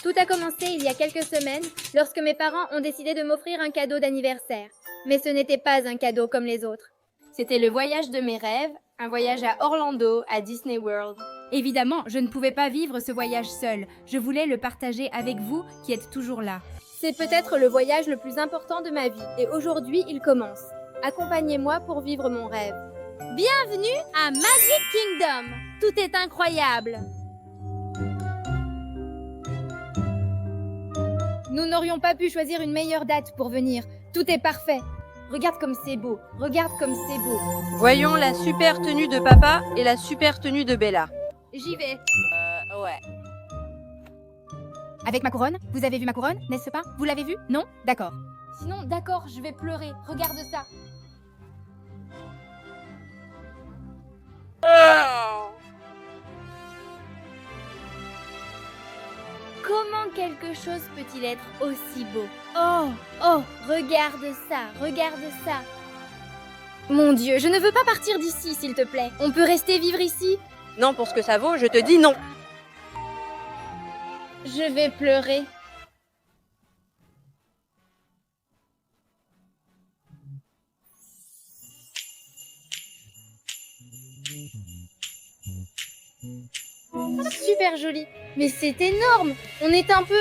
Tout a commencé il y a quelques semaines, lorsque mes parents ont décidé de m'offrir un cadeau d'anniversaire. Mais ce n'était pas un cadeau comme les autres. C'était le voyage de mes rêves, un voyage à Orlando, à Disney World. Évidemment, je ne pouvais pas vivre ce voyage seul. Je voulais le partager avec vous qui êtes toujours là. C'est peut-être le voyage le plus important de ma vie, et aujourd'hui il commence. Accompagnez-moi pour vivre mon rêve. Bienvenue à Magic Kingdom! Tout est incroyable! Nous n'aurions pas pu choisir une meilleure date pour venir. Tout est parfait. Regarde comme c'est beau. Regarde comme c'est beau. Voyons la super tenue de papa et la super tenue de Bella. J'y vais. Ouais. Avec ma couronne? Vous avez vu ma couronne, n'est-ce pas? Vous l'avez vue? Non? D'accord. Sinon, d'accord, je vais pleurer. Regarde ça. Comment quelque chose peut-il être aussi beau? Oh, oh, regarde ça, regarde ça. Mon Dieu, je ne veux pas partir d'ici, s'il te plaît. On peut rester vivre ici? Non, pour ce que ça vaut, je te dis non. Je vais pleurer. Super joli. Mais c'est énorme. On est un peu...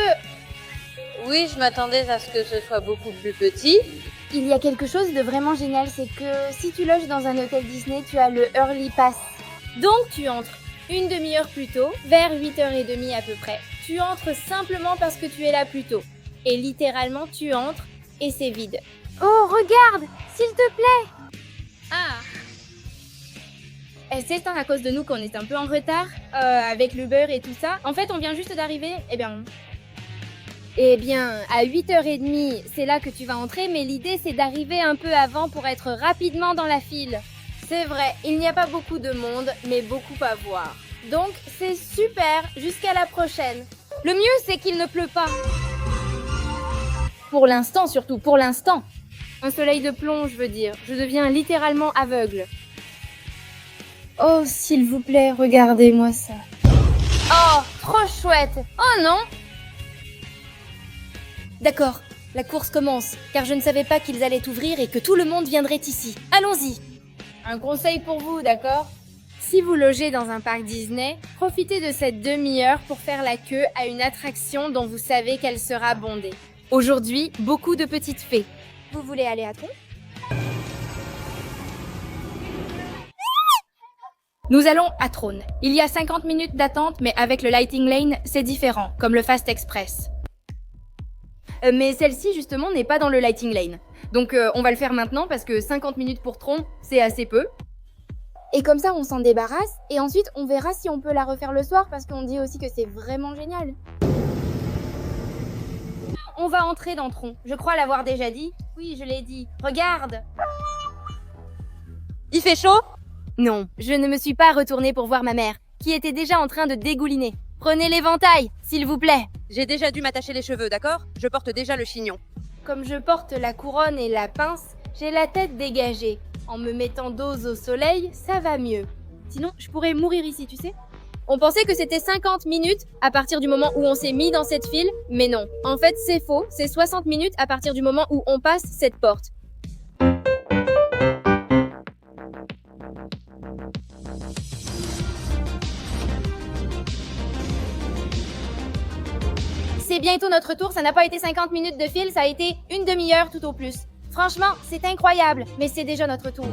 Oui, je m'attendais à ce que ce soit beaucoup plus petit. Il y a quelque chose de vraiment génial, c'est que si tu loges dans un hôtel Disney, tu as le Early Pass. Donc tu entres une demi-heure plus tôt, vers 8h30 à peu près. Tu entres simplement parce que tu es là plus tôt. Et littéralement, tu entres et c'est vide. Oh, regarde, s'il te plaît. Ah. C'est à cause de nous qu'on est un peu en retard, avec l'Uber et tout ça. En fait, on vient juste d'arriver, Eh bien, à 8h30, c'est là que tu vas entrer, mais l'idée c'est d'arriver un peu avant pour être rapidement dans la file. C'est vrai, il n'y a pas beaucoup de monde, mais beaucoup à voir. Donc, c'est super, jusqu'à la prochaine. Le mieux, c'est qu'il ne pleut pas. Pour l'instant, surtout, pour l'instant. Un soleil de plomb, je veux dire. Je deviens littéralement aveugle. Oh, s'il vous plaît, regardez-moi ça. Oh, trop chouette. Oh non! D'accord, la course commence, car je ne savais pas qu'ils allaient ouvrir et que tout le monde viendrait ici. Allons-y! Un conseil pour vous, d'accord? Si vous logez dans un parc Disney, profitez de cette demi-heure pour faire la queue à une attraction dont vous savez qu'elle sera bondée. Aujourd'hui, beaucoup de petites fées. Vous voulez aller à Tron? Nous allons à Trône. Il y a 50 minutes d'attente, mais avec le Lighting Lane, c'est différent, comme le Fast Express. Mais celle-ci, justement, n'est pas dans le Lighting Lane. Donc on va le faire maintenant parce que 50 minutes pour Tron, c'est assez peu. Et comme ça, on s'en débarrasse, et ensuite, on verra si on peut la refaire le soir, parce qu'on dit aussi que c'est vraiment génial. On va entrer dans Tron. Je crois l'avoir déjà dit. Oui, je l'ai dit. Regarde! Il fait chaud? Non, je ne me suis pas retournée pour voir ma mère, qui était déjà en train de dégouliner. Prenez l'éventail, s'il vous plaît. J'ai déjà dû m'attacher les cheveux, d'accord? Je porte déjà le chignon. Comme je porte la couronne et la pince, j'ai la tête dégagée. En me mettant dos au soleil, ça va mieux. Sinon, je pourrais mourir ici, tu sais. On pensait que c'était 50 minutes à partir du moment où on s'est mis dans cette file, mais non. En fait, c'est faux, c'est 60 minutes à partir du moment où on passe cette porte. C'est bientôt notre tour, ça n'a pas été 50 minutes de file, ça a été une demi-heure tout au plus. Franchement, c'est incroyable, mais c'est déjà notre tour.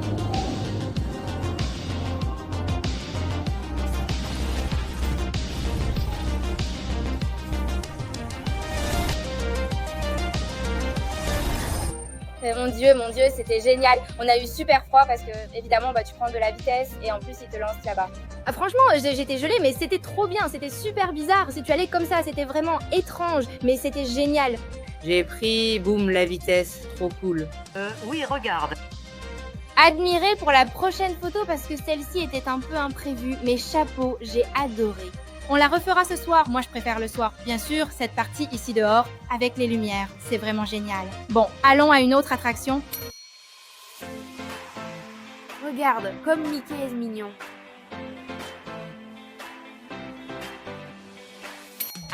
Mon Dieu, c'était génial. On a eu super froid parce que, évidemment, tu prends de la vitesse et en plus, ils te lancent là-bas. Ah, franchement, j'étais gelée, mais c'était trop bien, c'était super bizarre. Si tu allais comme ça, c'était vraiment étrange, mais c'était génial. J'ai pris, boum, la vitesse, trop cool. Oui, regarde. Admirez pour la prochaine photo parce que celle-ci était un peu imprévue, mais chapeau, j'ai adoré. On la refera ce soir, moi je préfère le soir. Bien sûr, cette partie ici dehors, avec les lumières, c'est vraiment génial. Bon, allons à une autre attraction. Regarde, comme Mickey est mignon.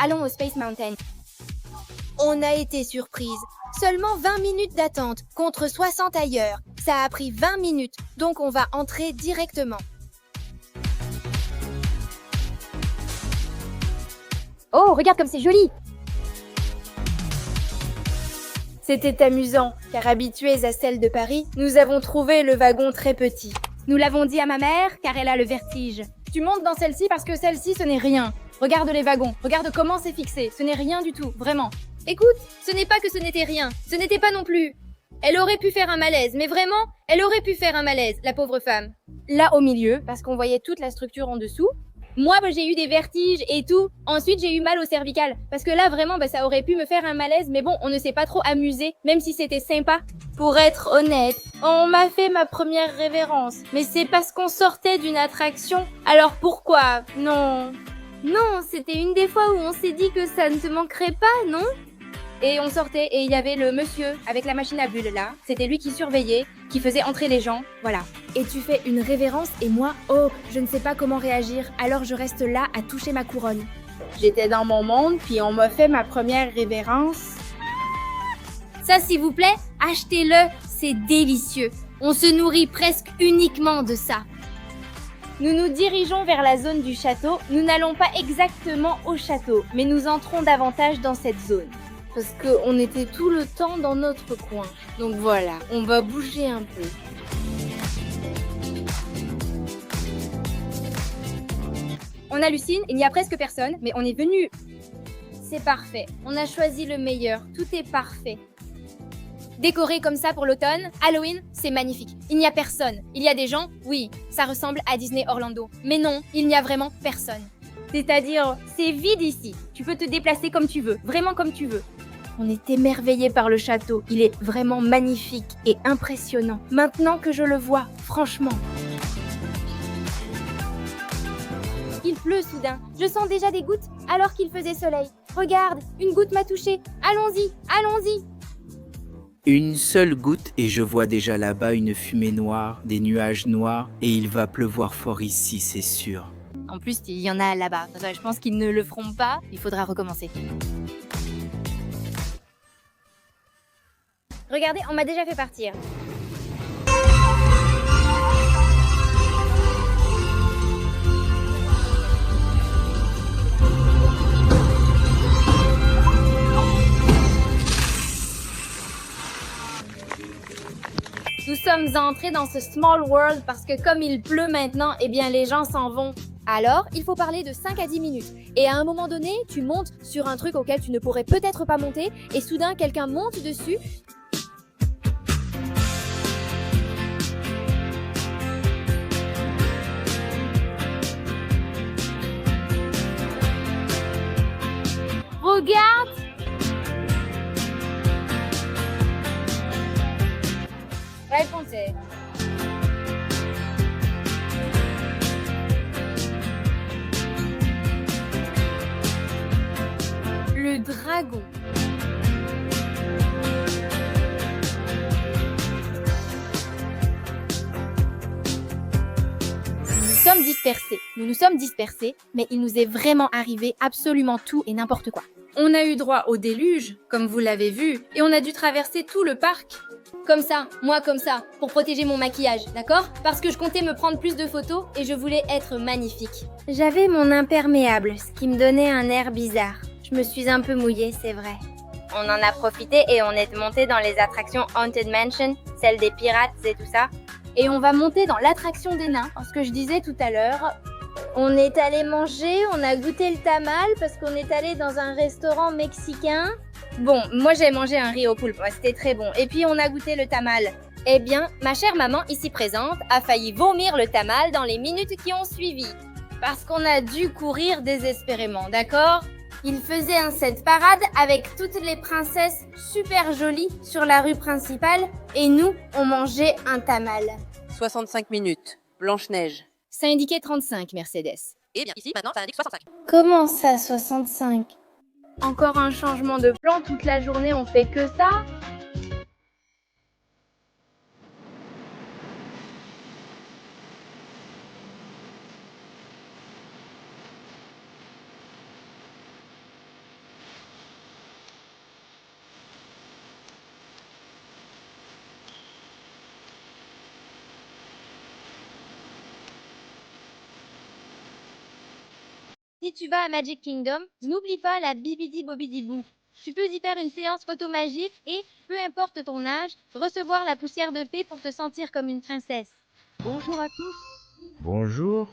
Allons au Space Mountain. On a été surprise. Seulement 20 minutes d'attente, contre 60 ailleurs. Ça a pris 20 minutes, donc on va entrer directement. Oh, regarde comme c'est joli! C'était amusant, car habitués à celle de Paris, nous avons trouvé le wagon très petit. Nous l'avons dit à ma mère, car elle a le vertige. Tu montes dans celle-ci parce que celle-ci, ce n'est rien. Regarde les wagons, regarde comment c'est fixé. Ce n'est rien du tout, vraiment. Écoute, ce n'est pas que ce n'était rien, ce n'était pas non plus. Elle aurait pu faire un malaise, mais vraiment, elle aurait pu faire un malaise, la pauvre femme. Là au milieu, parce qu'on voyait toute la structure en dessous, moi, j'ai eu des vertiges et tout. Ensuite, j'ai eu mal au cervical. Parce que là, vraiment, ça aurait pu me faire un malaise. Mais bon, on ne s'est pas trop amusé, même si c'était sympa. Pour être honnête, on m'a fait ma première révérence. Mais c'est parce qu'on sortait d'une attraction. Alors pourquoi? Non. Non, c'était une des fois où on s'est dit que ça ne te manquerait pas, non? Et on sortait et il y avait le monsieur avec la machine à bulles là. C'était lui qui surveillait, qui faisait entrer les gens, voilà. Et tu fais une révérence et moi, oh, je ne sais pas comment réagir, alors je reste là à toucher ma couronne. J'étais dans mon monde, puis on m'a fait ma première révérence. Ça, s'il vous plaît, achetez-le, c'est délicieux. On se nourrit presque uniquement de ça. Nous nous dirigeons vers la zone du château. Nous n'allons pas exactement au château, mais nous entrons davantage dans cette zone. Parce qu'on était tout le temps dans notre coin. Donc voilà, on va bouger un peu. On hallucine, il n'y a presque personne, mais on est venu. C'est parfait, on a choisi le meilleur, tout est parfait. Décoré comme ça pour l'automne, Halloween, c'est magnifique. Il n'y a personne. Il y a des gens, oui, ça ressemble à Disney Orlando. Mais non, il n'y a vraiment personne. C'est-à-dire, c'est vide ici. Tu peux te déplacer comme tu veux, vraiment comme tu veux. On est émerveillés par le château. Il est vraiment magnifique et impressionnant. Maintenant que je le vois, franchement. Il pleut soudain. Je sens déjà des gouttes alors qu'il faisait soleil. Regarde, une goutte m'a touchée. Allons-y, allons-y. Une seule goutte et je vois déjà là-bas une fumée noire, des nuages noirs et il va pleuvoir fort ici, c'est sûr. En plus, il y en a là-bas. Je pense qu'ils ne le feront pas. Il faudra recommencer. Regardez, on m'a déjà fait partir. Nous sommes entrés dans ce small world parce que comme il pleut maintenant, eh bien les gens s'en vont. Alors, il faut parler de 5 à 10 minutes. Et à un moment donné, tu montes sur un truc auquel tu ne pourrais peut-être pas monter, et soudain, quelqu'un monte dessus. Regarde! Répondez. Le dragon. Nous nous sommes dispersés, mais il nous est vraiment arrivé absolument tout et n'importe quoi. On a eu droit au déluge, comme vous l'avez vu, et on a dû traverser tout le parc. Comme ça, moi comme ça, pour protéger mon maquillage, d'accord? Parce que je comptais me prendre plus de photos et je voulais être magnifique. J'avais mon imperméable, ce qui me donnait un air bizarre. Je me suis un peu mouillée, c'est vrai. On en a profité et on est monté dans les attractions Haunted Mansion, celle des pirates et tout ça. Et on va monter dans l'attraction des nains, parce que je disais tout à l'heure, on est allé manger, on a goûté le tamal parce qu'on est allé dans un restaurant mexicain. Bon, moi j'ai mangé un riz au poulpe, c'était très bon. Et puis on a goûté le tamal. Eh bien, ma chère maman ici présente a failli vomir le tamal dans les minutes qui ont suivi. Parce qu'on a dû courir désespérément, d'accord? Il faisait un set parade avec toutes les princesses super jolies sur la rue principale et nous, on mangeait un tamal. 65 minutes. Blanche-Neige. Ça indiquait 35, Mercedes. Et bien ici, maintenant, ça indique 65. Comment ça, 65? Encore un changement de plan, toute la journée on fait que ça? Si tu vas à Magic Kingdom, n'oublie pas la Bibidi Bobidi Boo. Tu peux y faire une séance photo magique et, peu importe ton âge, recevoir la poussière de fée pour te sentir comme une princesse. Bonjour à tous. Bonjour.